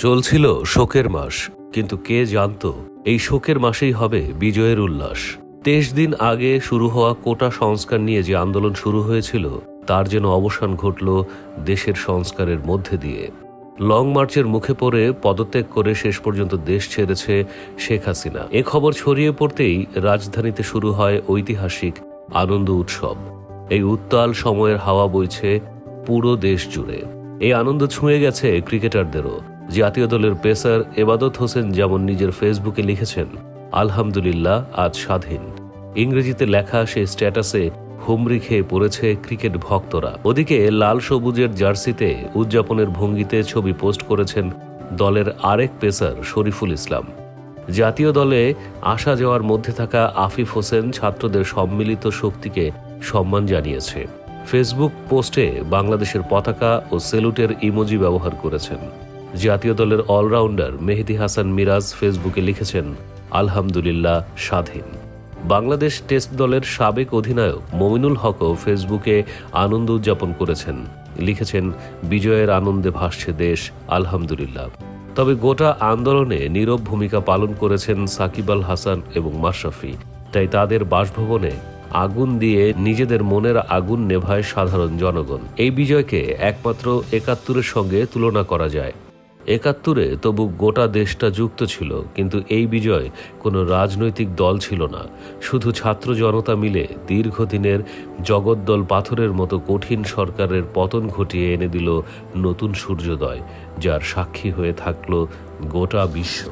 চলছিল শোকের মাস, কিন্তু কে জানতো এই শোকের মাসেই হবে বিজয়ের উল্লাস। 23 দিন আগে শুরু হওয়া কোটা সংস্কার নিয়ে যে আন্দোলন শুরু হয়েছিল, তার যেন অবসান ঘটল দেশের সংস্কারের মধ্যে দিয়ে। লং মার্চের মুখে পড়ে পদত্যাগ করে শেষ পর্যন্ত দেশ ছেড়েছে শেখ হাসিনা। এ খবর ছড়িয়ে পড়তেই রাজধানীতে শুরু হয় ঐতিহাসিক আনন্দ উৎসব। এই উত্তাল সময়ের হাওয়া বইছে পুরো দেশ জুড়ে। এই আনন্দ ছুঁয়ে গেছে ক্রিকেটারদেরও। জাতীয় দলের পেসার এবাদত হোসেন যেমন নিজের ফেসবুকে লিখেছেন, আলহামদুলিল্লাহ আজ স্বাধীন। ইংরেজিতে লেখা সেই স্ট্যাটাসে হুমড়ি খেয়ে পড়েছে ক্রিকেট ভক্তরা। ওদিকে লাল সবুজের জার্সিতে উদযাপনের ভঙ্গিতে ছবি পোস্ট করেছেন দলের আরেক পেসার শরীফুল ইসলাম। জাতীয় দলে আসা যাওয়ার মধ্যে থাকা আফিফ হোসেন ছাত্রদের সম্মিলিত শক্তিকে সম্মান জানিয়েছে। ফেসবুক পোস্টে বাংলাদেশের পতাকা ও সেলুটের ইমোজি ব্যবহার করেছেন। জাতীয় দলের অলরাউন্ডার মেহেদী হাসান মিরাজ ফেসবুকে লিখেছেন, আলহামদুলিল্লাহ স্বাধীন। বাংলাদেশ টেস্ট দলের সাবেক অধিনায়ক মমিনুল হকও ফেসবুকে আনন্দ উদযাপন করেছেন। লিখেছেন, বিজয়ের আনন্দে ভাসছে দেশ, আলহামদুলিল্লাহ। তবে গোটা আন্দোলনে নীরব ভূমিকা পালন করেছেন সাকিব আল হাসান এবং মাশরাফি। তাই তাদের বাসভবনে আগুন দিয়ে নিজেদের মনের আগুন নেভায় সাধারণ জনগণ। এই বিজয়কে একমাত্র ৭১-এর সঙ্গে তুলনা করা যায়। ৭১-এ তবু গোটা দেশটা যুক্ত ছিল, কিন্তু এই বিজয় কোনো রাজনৈতিক দল ছিল না। শুধু ছাত্র জনতা মিলে দীর্ঘদিনের জগদ্দল পাথরের মতো কঠিন সরকারের পতন ঘটিয়ে এনে দিল নতুন সূর্যোদয়, যার সাক্ষী হয়ে থাকল গোটা বিশ্ব।